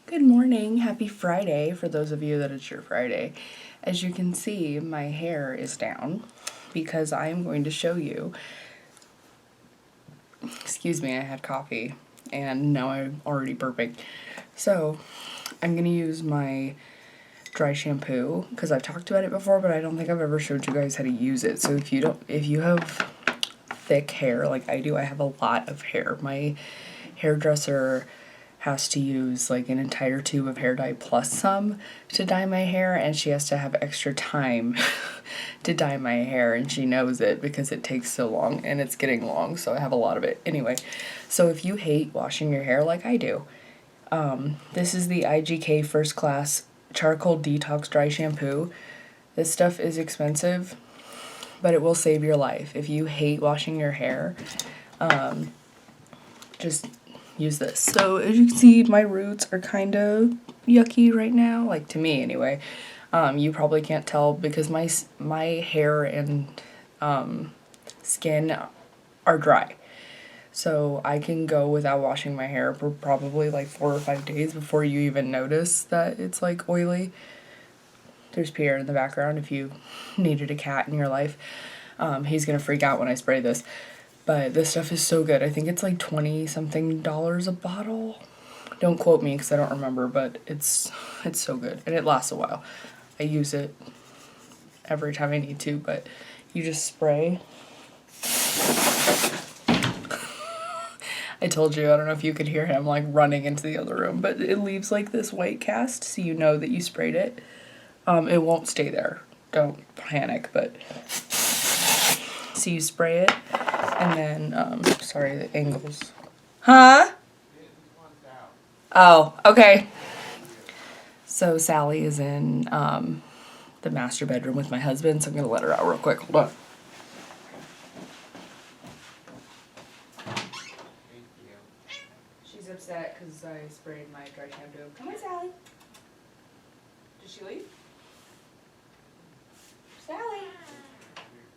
Good morning, happy Friday for those of you that it's your Friday. As you can see, my hair is down because I am going to show you, excuse me, I had coffee and now I'm already burping. So I'm going to use my dry shampoo because I've talked about it before, but I don't think I've ever showed you guys how to use it. So if you have thick hair like I do, I have a lot of hair. My hairdresser has to use like an entire tube of hair dye plus some to dye my hair, and she has to have extra time to dye my hair, and she knows it because it takes so long and it's getting long, so I have a lot of it. Anyway, so if you hate washing your hair like I do, this is the IGK First Class Charcoal Detox Dry Shampoo. This stuff is expensive, but it will save your life. If you hate washing your hair, just use this. So as you can see, my roots are kind of yucky right now, like to me anyway. You probably can't tell because my hair and skin are dry. So I can go without washing my hair for probably like 4 or 5 days before you even notice that it's like oily. There's Pierre in the background if you needed a cat in your life. He's gonna freak out when I spray this. But this stuff is so good. I think it's like $20-something a bottle. Don't quote me because I don't remember, but it's so good. And it lasts a while. I use it every time I need to, but you just spray. I told you, I don't know if you could hear him like running into the other room, but it leaves like this white cast so you know that you sprayed it. It won't stay there. Don't panic, but so you spray it. And then, sorry, the angles. Huh? Oh, okay. So Sally is in the master bedroom with my husband, so I'm going to let her out real quick. Hold on. She's upset because I sprayed my dry shampoo. Come on, Sally. Did she leave? Sally.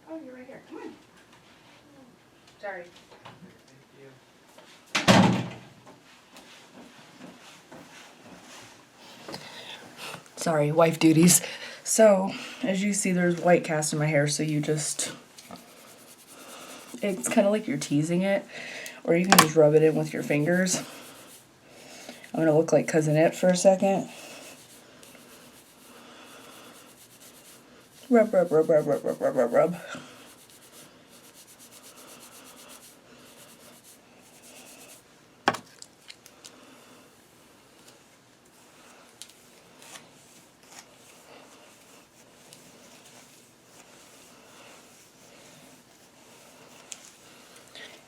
Oh, you're right here. Come on. Sorry. Sorry, wife duties. So, as you see, there's white cast in my hair, so you just, it's kind of like you're teasing it, or you can just rub it in with your fingers. I'm gonna look like Cousin It for a second. Rub, rub, rub, rub, rub, rub, rub, rub, rub.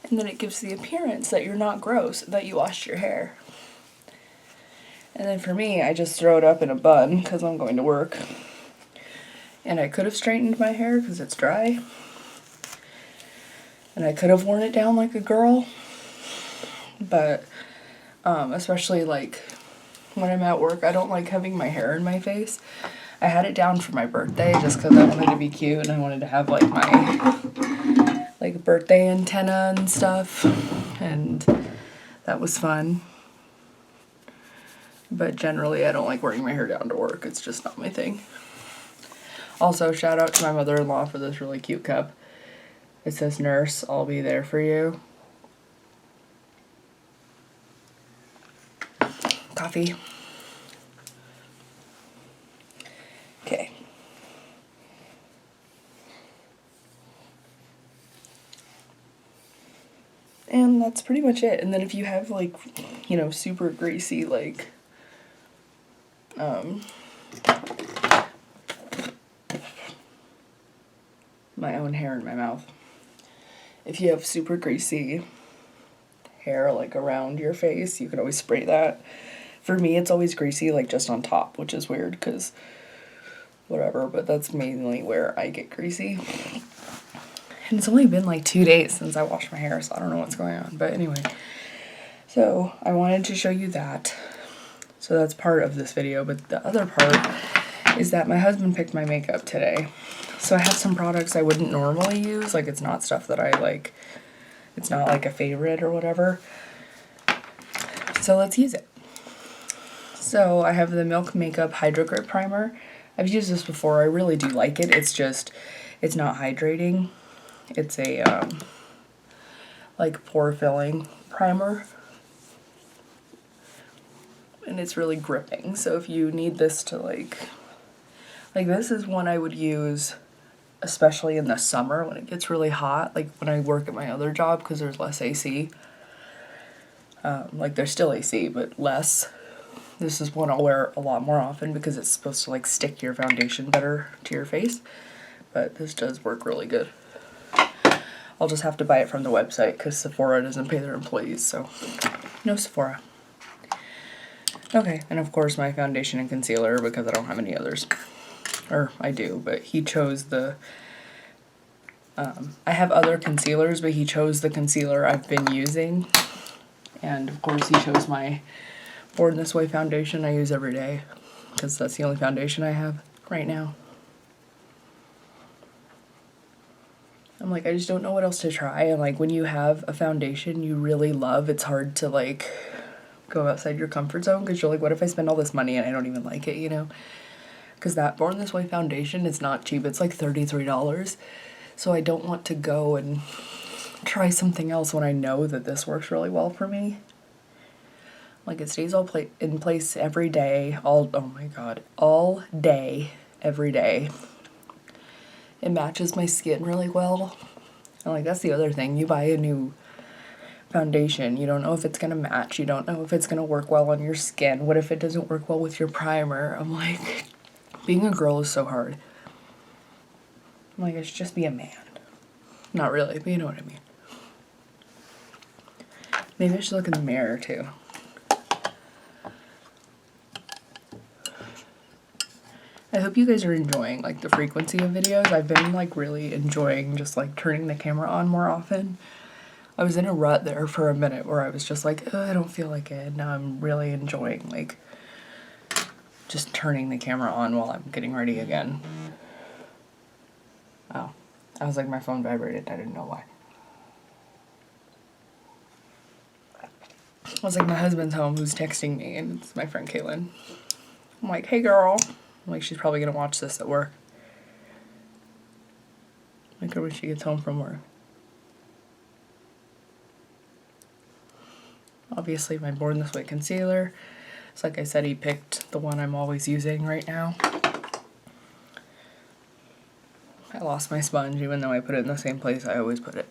And then it gives the appearance that you're not gross, that you washed your hair. And then for me, I just throw it up in a bun because I'm going to work. And I could have straightened my hair because it's dry. And I could have worn it down like a girl. But especially like when I'm at work, I don't like having my hair in my face. I had it down for my birthday just because I wanted to be cute and I wanted to have like my like birthday antenna and stuff, and that was fun. But generally I don't like wearing my hair down to work. It's just not my thing. Also, shout out to my mother-in-law for this really cute cup. It says, "Nurse, I'll be there for you." Coffee. Okay. And that's pretty much it. And then if you have like, you know, super greasy, like, my own hair in my mouth. If you have super greasy hair like around your face, you can always spray that. For me, it's always greasy like just on top, which is weird because whatever, but that's mainly where I get greasy. And it's only been like 2 days since I washed my hair, so I don't know what's going on. But anyway, so I wanted to show you that. So that's part of this video, but the other part is that my husband picked my makeup today. So I have some products I wouldn't normally use, like it's not stuff that I like, it's not like a favorite or whatever. So let's use it. So I have the Milk Makeup Hydra Grip Primer. I've used this before. I really do like it. It's just, it's not hydrating. It's a like pore filling primer. And it's really gripping. So if you need this to like this is one I would use especially in the summer when it gets really hot, like when I work at my other job because there's less AC. Like there's still AC, but less. This is one I'll wear a lot more often because it's supposed to like stick your foundation better to your face. But this does work really good. I'll just have to buy it from the website because Sephora doesn't pay their employees, so no Sephora. Okay, and of course my foundation and concealer because I don't have any others. Or I do, but he chose the... I have other concealers, but he chose the concealer I've been using. And of course he chose my Born This Way foundation I use every day because that's the only foundation I have right now. I'm like, I just don't know what else to try. And like when you have a foundation you really love, it's hard to like go outside your comfort zone because you're like, what if I spend all this money and I don't even like it, you know? Because that Born This Way foundation is not cheap. It's like $33. So I don't want to go and try something else when I know that this works really well for me. Like it stays all in place every day. Oh my god. All day, every day. It matches my skin really well. And like that's the other thing. You buy a new foundation. You don't know if it's going to match. You don't know if it's going to work well on your skin. What if it doesn't work well with your primer? I'm like... Being a girl is so hard. I'm like, I should just be a man. Not really, but you know what I mean. Maybe I should look in the mirror too. I hope you guys are enjoying like the frequency of videos. I've been like really enjoying just like turning the camera on more often. I was in a rut there for a minute where I was just like, oh, I don't feel like it. Now I'm really enjoying like just turning the camera on while I'm getting ready again. Oh, I was like, my phone vibrated. I didn't know why. I was like, my husband's home who's texting me, and it's my friend Caitlin. I'm like, hey girl. I'm like, she's probably gonna watch this at work. Like when she gets home from work. Obviously my Born This Way concealer. So like I said, he picked the one I'm always using right now. I lost my sponge even though I put it in the same place I always put it.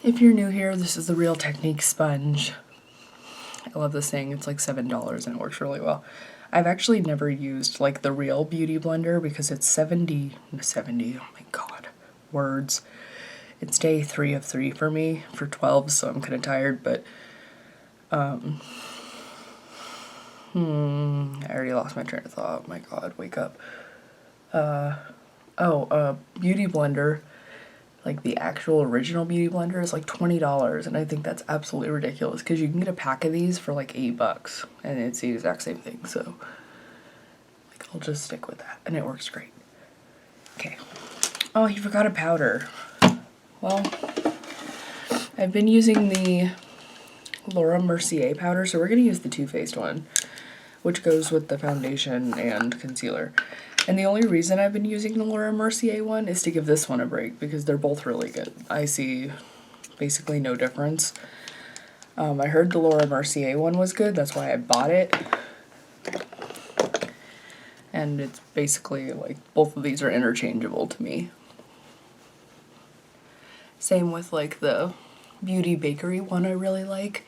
If you're new here, this is the Real Technique sponge. I love this thing. It's like $7 and it works really well. I've actually never used like the Real Beauty Blender because it's 70, oh my god, words. It's day 3 of 3 for me for 12, so I'm kind of tired, but I already lost my train of thought. Oh my god, wake up. Beauty Blender, like the actual original Beauty Blender is like $20, and I think that's absolutely ridiculous because you can get a pack of these for like $8 and it's the exact same thing, so like I'll just stick with that and it works great. Okay. Oh, you forgot a powder. Well, I've been using the Laura Mercier powder, so we're going to use the Too Faced one, which goes with the foundation and concealer. And the only reason I've been using the Laura Mercier one is to give this one a break, because they're both really good. I see basically no difference. I heard the Laura Mercier one was good, that's why I bought it. And it's basically like, both of these are interchangeable to me. Same with like the Beauty Bakery one I really like.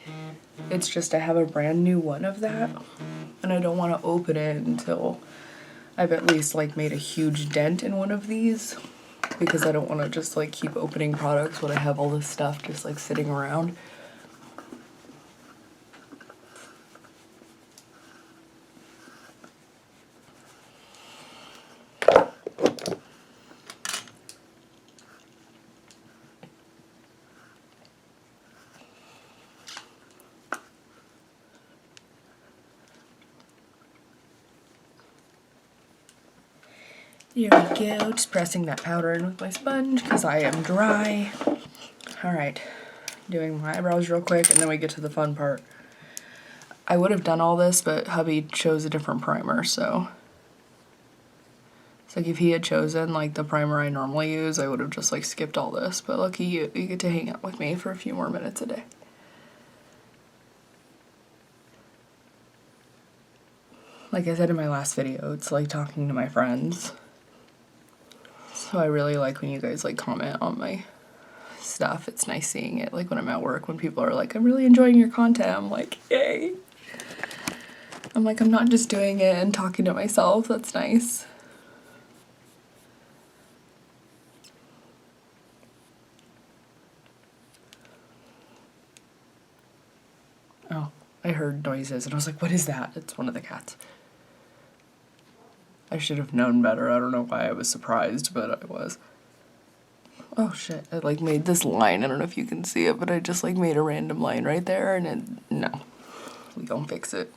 It's just I have a brand new one of that, and I don't want to open it until I've at least like made a huge dent in one of these, because I don't want to just like keep opening products when I have all this stuff just like sitting around. Here we go, just pressing that powder in with my sponge because I am dry. Alright, doing my eyebrows real quick and then we get to the fun part. I would have done all this, but hubby chose a different primer, so it's like if he had chosen like the primer I normally use, I would have just like skipped all this, but lucky you, you get to hang out with me for a few more minutes a day. Like I said in my last video, it's like talking to my friends. So I really like when you guys like comment on my stuff. It's nice seeing it, like when I'm at work, when people are like, I'm really enjoying your content. I'm like, yay. I'm like, I'm not just doing it and talking to myself. That's nice. Oh, I heard noises and I was like, what is that? It's one of the cats. I should have known better. I don't know why I was surprised, but I was. Oh shit, I like made this line. I don't know if you can see it, but I just like made a random line right there and it, no, we don't fix it.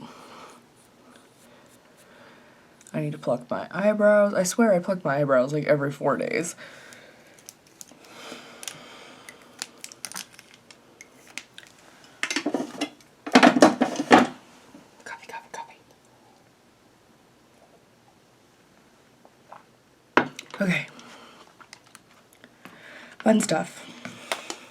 I need to pluck my eyebrows. I swear I pluck my eyebrows like every 4 days. Coffee, coffee, coffee. Okay. Fun stuff.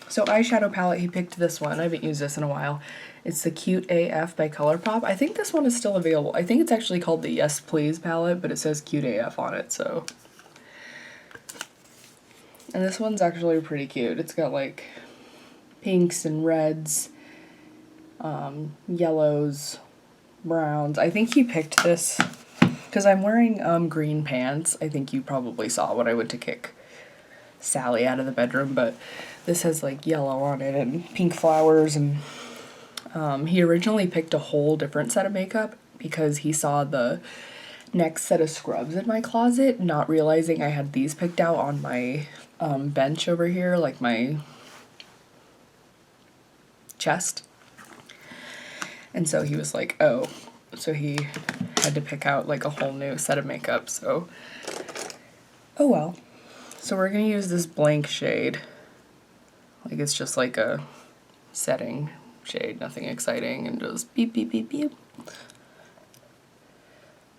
So eyeshadow palette, he picked this one. I haven't used this in a while. It's the Cute AF by ColourPop. I think this one is still available. I think it's actually called the Yes Please palette, but it says Cute AF on it, so. And this one's actually pretty cute. It's got like pinks and reds, yellows, browns. I think he picked this because I'm wearing green pants. I think you probably saw when I went to kick Sally out of the bedroom, but this has like yellow on it and pink flowers, and he originally picked a whole different set of makeup because he saw the next set of scrubs in my closet, not realizing I had these picked out on my bench over here, like my chest. And so he was like, oh, so he had to pick out like a whole new set of makeup, so oh well. So we're gonna use this blank shade. Like it's just like a setting shade, nothing exciting, and just beep, beep, beep, beep.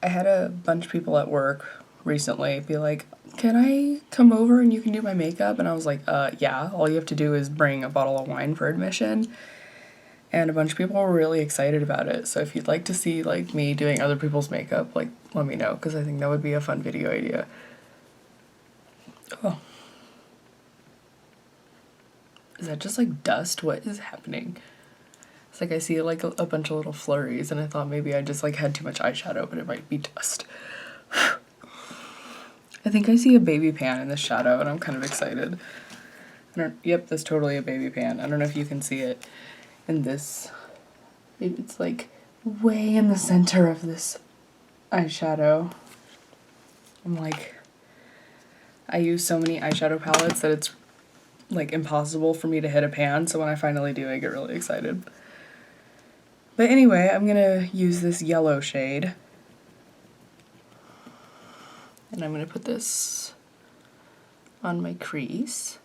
I had a bunch of people at work recently be like, can I come over and you can do my makeup? And I was like, yeah, all you have to do is bring a bottle of wine for admission. And a bunch of people were really excited about it. So if you'd like to see like me doing other people's makeup, like let me know, because I think that would be a fun video idea. Oh. Is that just like dust? What is happening? It's like I see like a bunch of little flurries and I thought maybe I just like had too much eyeshadow, but it might be dust. I think I see a baby pan in the shadow and I'm kind of excited. Yep, that's totally a baby pan. I don't know if you can see it in this. It's like way in the center of this eyeshadow. I'm like, I use so many eyeshadow palettes that it's like impossible for me to hit a pan, so when I finally do, I get really excited. But anyway, I'm gonna use this yellow shade. And I'm gonna put this on my crease.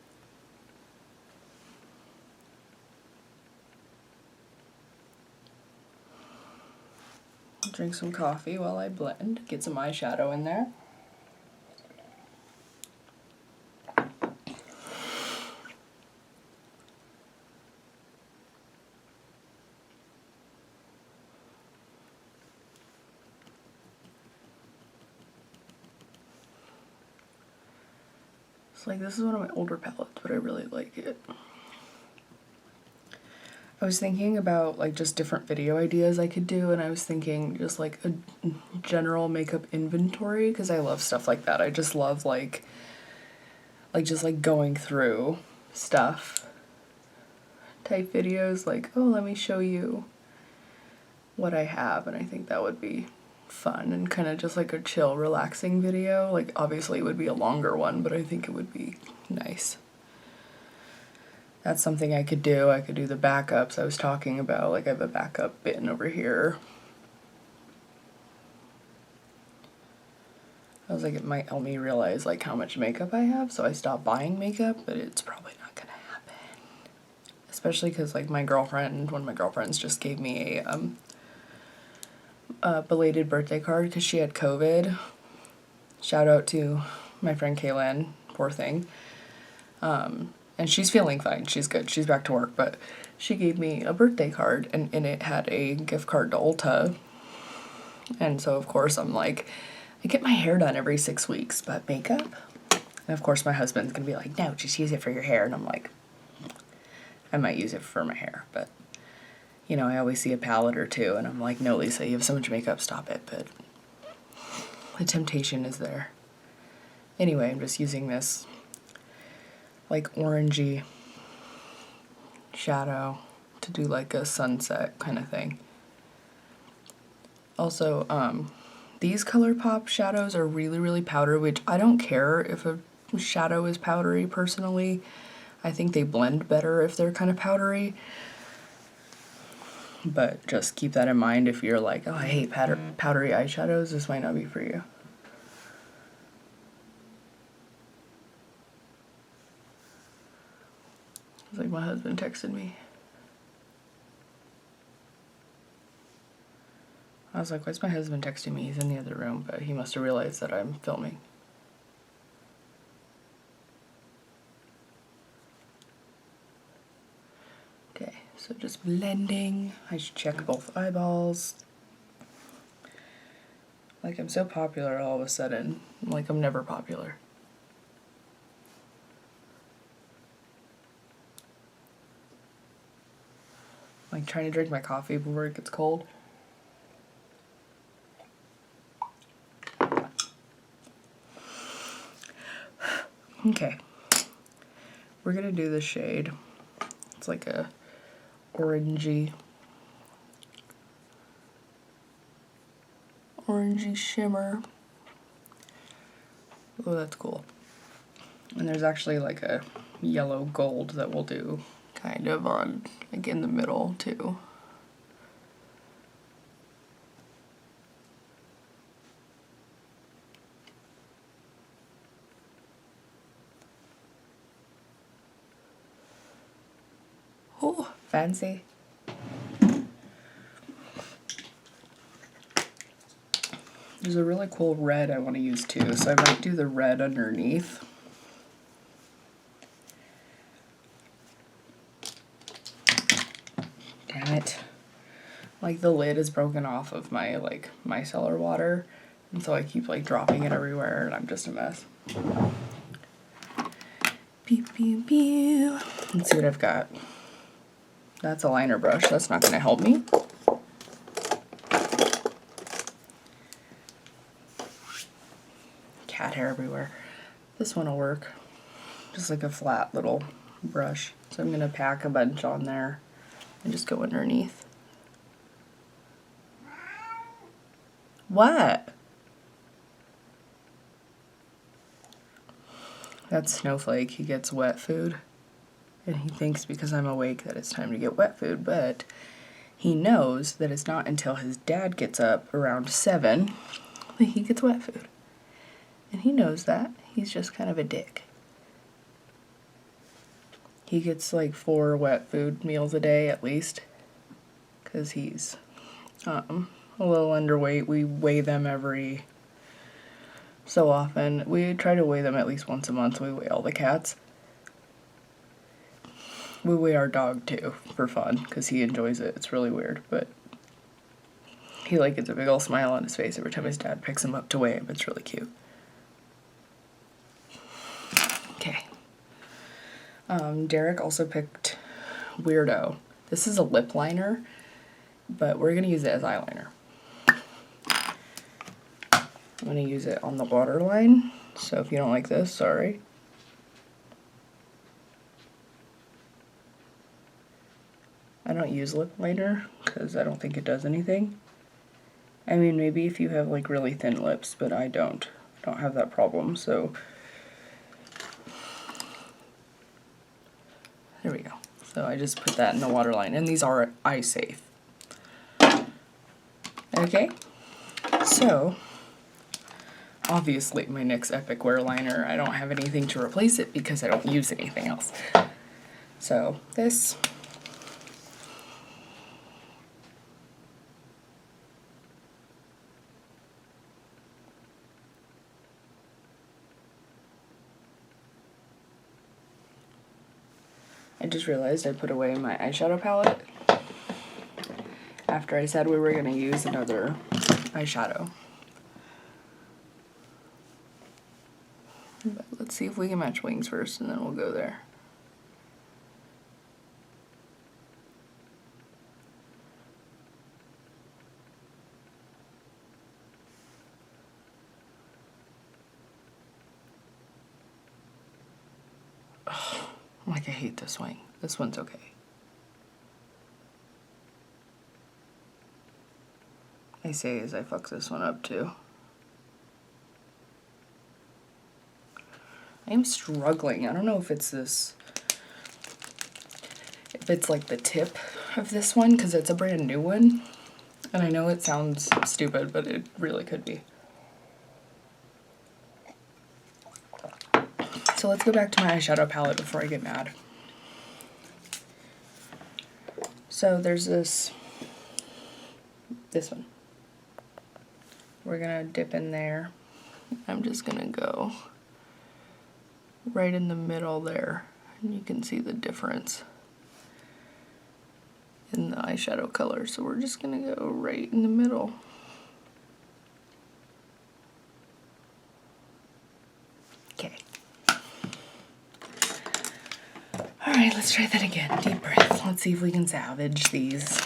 Drink some coffee while I blend, get some eyeshadow in there. It's like, this is one of my older palettes, but I really like it. I was thinking about like just different video ideas I could do, and I was thinking just like a general makeup inventory, because I love stuff like that. I just love like just like going through stuff type videos, like, oh, let me show you what I have, and I think that would be fun and kind of just like a chill, relaxing video. Like obviously it would be a longer one, but I think it would be nice. That's something I could do. I could do the backups I was talking about. Like I have a backup bin over here. I was like, it might help me realize like how much makeup I have, so I stopped buying makeup, but it's probably not gonna happen. Especially because like my girlfriend, one of my girlfriends just gave me a a belated birthday card because she had COVID. Shout out to my friend Kaylin, poor thing. And she's feeling fine. She's good. She's back to work. But she gave me a birthday card, and in it had a gift card to Ulta. And so, of course, I'm like, I get my hair done every 6 weeks, but makeup? And of course, my husband's going to be like, no, just use it for your hair. And I'm like, I might use it for my hair. But, you know, I always see a palette or two, and I'm like, no, Lisa, you have so much makeup. Stop it. But the temptation is there. Anyway, I'm just using this like orangey shadow to do like a sunset kind of thing. Also, these ColourPop shadows are really, really powdery, which I don't care if a shadow is powdery personally. I think they blend better if they're kind of powdery. But just keep that in mind if you're like, oh, I hate powdery eyeshadows, this might not be for you. It's like my husband texted me. I was like, why's my husband texting me? He's in the other room, but he must have realized that I'm filming. Okay, so just blending. I should check both eyeballs. Like, I'm so popular all of a sudden. Like, I'm never popular. Like, trying to drink my coffee before it gets cold. Okay. We're gonna do the shade. It's like a orangey shimmer. Oh, that's cool. And there's actually like a yellow gold that we'll do kind of on, like, in the middle too. Oh, fancy. There's a really cool red I want to use too, so I might do the red underneath. Damn it. Like, the lid is broken off of my, like, micellar water, and so I keep, like, dropping it everywhere, and I'm just a mess. Pew, pew, pew. Let's see what I've got. That's a liner brush. That's not going to help me. Cat hair everywhere. This one will work. Just like a flat little brush. So I'm going to pack a bunch on there and just go underneath. What? That's Snowflake. He gets wet food. And he thinks because I'm awake that it's time to get wet food, but he knows that it's not until his dad gets up around 7 that he gets wet food. And he knows that. He's just kind of a dick. He gets like 4 wet food meals a day at least, because he's a little underweight. We weigh them every so often. We try to weigh them at least once a month. We weigh all the cats. We weigh our dog too for fun because he enjoys it. It's really weird, but he like gets a big old smile on his face every time his dad picks him up to weigh him. It's really cute. Okay. Derek also picked Weirdo. This is a lip liner, but we're gonna use it as eyeliner. I'm gonna use it on the waterline, so if you don't like this, sorry. I don't use lip liner because I don't think it does anything. I mean, maybe if you have like really thin lips, but I don't. I don't have that problem, so. There we go. So I just put that in the waterline, and these are eye safe. Okay, so obviously my NYX Epic Wear Liner, I don't have anything to replace it because I don't use anything else. So this. just realized I put away my eyeshadow palette after I said we were going to use another eyeshadow. But let's see if we can match wings first and then we'll go there. Oh, like I hate this wing. This one's okay. I say as I fuck this one up too. I'm struggling. I don't know if it's this, if it's like the tip of this one, because it's a brand new one. And I know it sounds stupid, but it really could be. So let's go back to my eyeshadow palette before I get mad. So there's this one. We're gonna dip in there. I'm just gonna go right in the middle there, and you can see the difference in the eyeshadow color. So we're just gonna go right in the middle. Okay. Alright, let's try that again. Deep breath. Let's see if we can salvage these.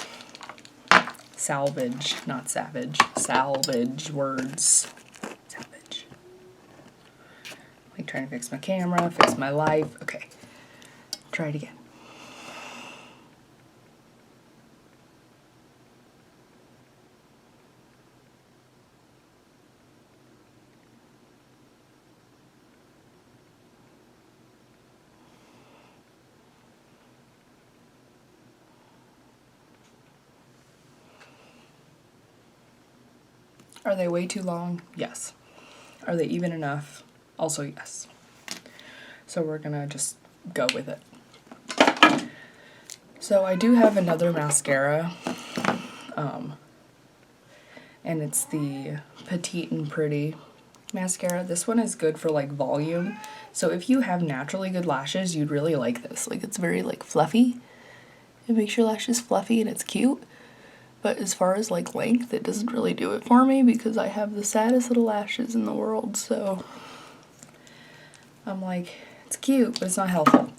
Salvage, not savage. Salvage words. Salvage. Like trying to fix my camera, fix my life. Okay. Try it again. Are they way too long? Yes. Are they even enough? Also yes. So we're gonna just go with it. So I do have another mascara, and it's the Petite and Pretty mascara. This one is good for like volume. So if you have naturally good lashes, you'd really like this. Like it's very like fluffy. It makes your lashes fluffy and it's cute. But as far as like length, it doesn't really do it for me because I have the saddest little lashes in the world. So I'm like, it's cute, but it's not helpful.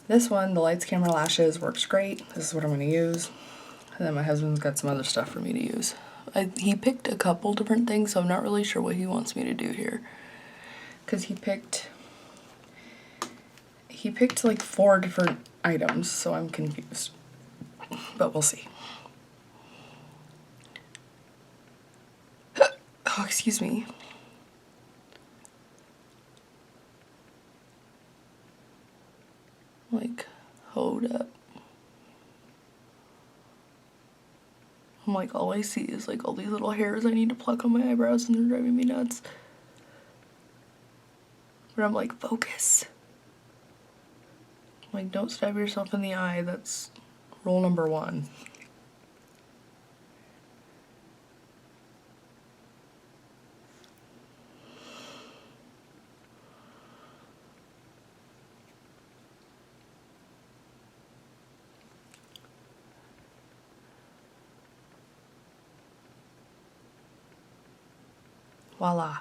This one, the Lights Camera Lashes, works great. This is what I'm going to use. And then my husband's got some other stuff for me to use. He picked a couple different things, so I'm not really sure what he wants me to do here. Because he picked like 4 different items, so I'm confused. But we'll see. Oh, excuse me. Like, hold up. I'm like, all I see is like all these little hairs I need to pluck on my eyebrows and they're driving me nuts. But I'm like, focus. Like, don't stab yourself in the eye. That's rule number 1. Voila.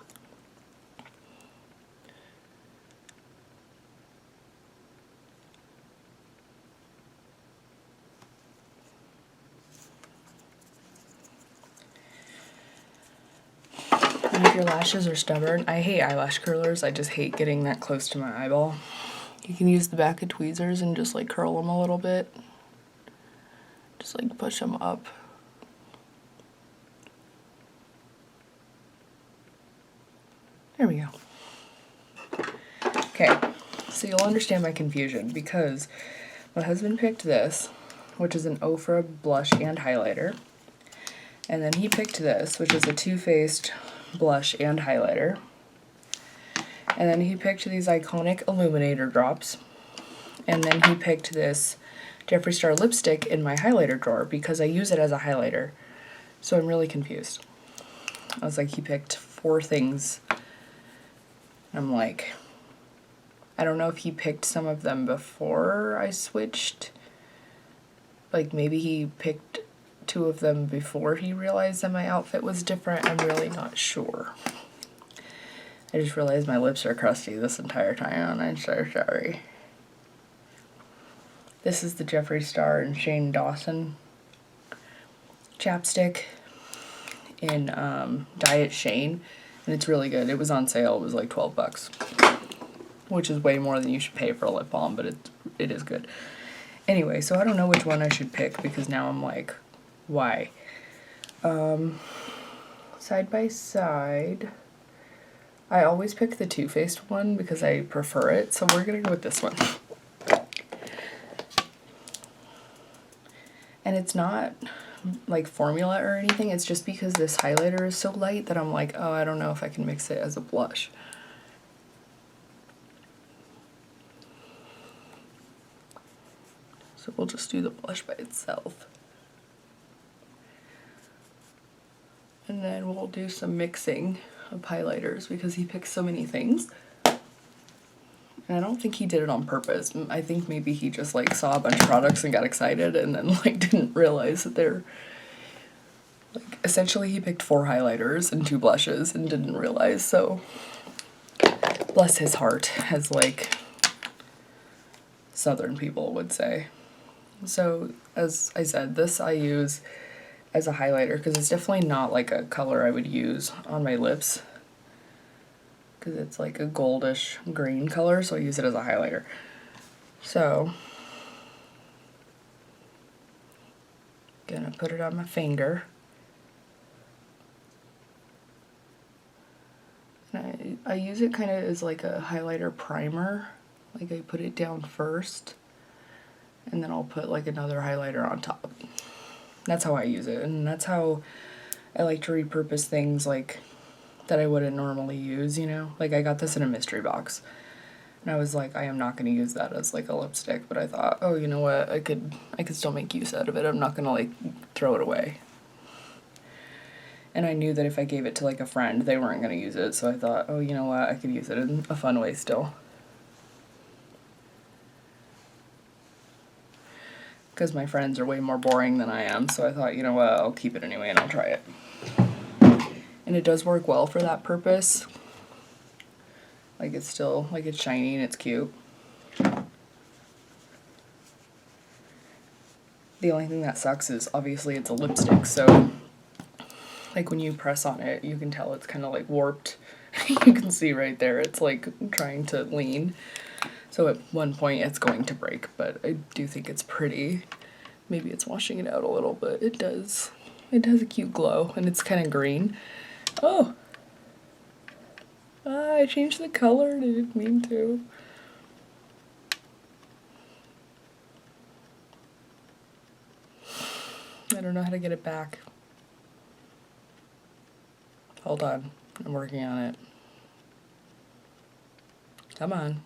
And if your lashes are stubborn, I hate eyelash curlers. I just hate getting that close to my eyeball. You can use the back of tweezers and just like curl them a little bit. Just like push them up. There we go. Okay, so you'll understand my confusion because my husband picked this, which is an Ofra blush and highlighter. And then he picked this, which is a Too Faced blush and highlighter. And then he picked these iconic Illuminator Drops. And then he picked this Jeffree Star lipstick in my highlighter drawer because I use it as a highlighter. So I'm really confused. I was like, he picked 4 things. I'm like, I don't know if he picked some of them before I switched. Like maybe he picked 2 of them before he realized that my outfit was different. I'm really not sure. I just realized my lips are crusty this entire time, and I'm so sorry. This is the Jeffree Star and Shane Dawson chapstick in Diet Shane, and it's really good. It was on sale. It was like 12 bucks, which is way more than you should pay for a lip balm, but it is good. Anyway, so I don't know which one I should pick because now I'm like, why? Side by side, I always pick the Too Faced one because I prefer it, so we're gonna go with this one. And it's not like formula or anything, it's just because this highlighter is so light that I'm like, oh, I don't know if I can mix it as a blush. So we'll just do the blush by itself. And then we'll do some mixing of highlighters because he picks so many things. And I don't think he did it on purpose. I think maybe he just like saw a bunch of products and got excited and then like didn't realize that they're like, essentially he picked 4 highlighters and 2 blushes and didn't realize, so bless his heart, as like Southern people would say. So as I said, this I use as a highlighter because it's definitely not like a color I would use on my lips because it's like a goldish green color, so I use it as a highlighter. So gonna put it on my finger. And I use it kind of as like a highlighter primer. Like I put it down first and then I'll put like another highlighter on top. That's how I use it, and that's how I like to repurpose things like that I wouldn't normally use, you know? Like I got this in a mystery box and I was like, I am not going to use that as like a lipstick, but I thought, oh, you know what, I could still make use out of it. I'm not going to like throw it away. And I knew that if I gave it to like a friend, they weren't going to use it, so I thought, oh, you know what, I could use it in a fun way still. Because my friends are way more boring than I am, so I thought, you know what, I'll keep it anyway and I'll try it. And it does work well for that purpose. Like it's still, like it's shiny and it's cute. The only thing that sucks is obviously it's a lipstick, so like when you press on it, you can tell it's kind of like warped. You can see right there, it's like trying to lean. So at one point it's going to break, but I do think it's pretty. Maybe it's washing it out a little, but it does a cute glow, and it's kind of green. Oh! I changed the color and I didn't mean to. I don't know how to get it back. Hold on, I'm working on it. Come on.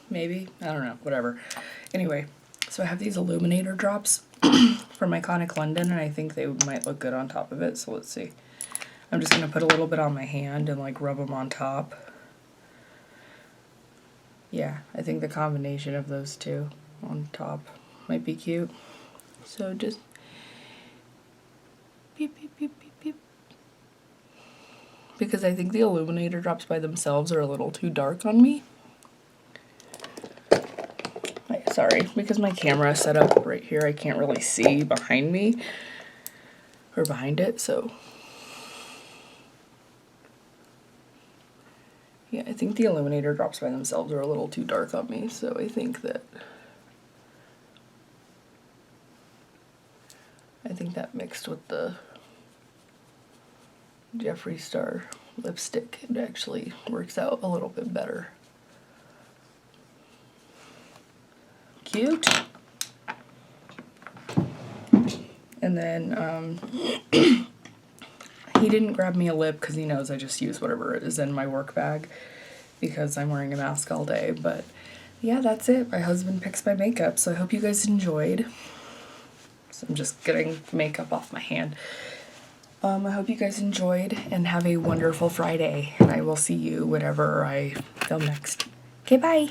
Maybe? I don't know, whatever. Anyway, so I have these Illuminator Drops from Iconic London, and I think they might look good on top of it, so let's see. I'm just going to put a little bit on my hand and like rub them on top. Yeah, I think the combination of those two on top might be cute. So just beep, beep, beep, beep, beep. Because I think the Illuminator Drops by themselves are a little too dark on me. Sorry, because my camera is set up right here, I can't really see behind me or behind it, so yeah, I think the Illuminator Drops by themselves are a little too dark on me, so I think that mixed with the Jeffree Star lipstick, it actually works out a little bit better. Cute. And then he didn't grab me a lip because he knows I just use whatever is in my work bag because I'm wearing a mask all day. But yeah, that's it. My husband picks my makeup, so I hope you guys enjoyed. So I'm just getting makeup off my hand. I hope you guys enjoyed and have a wonderful Friday, and I will see you whenever I film next. Okay, bye!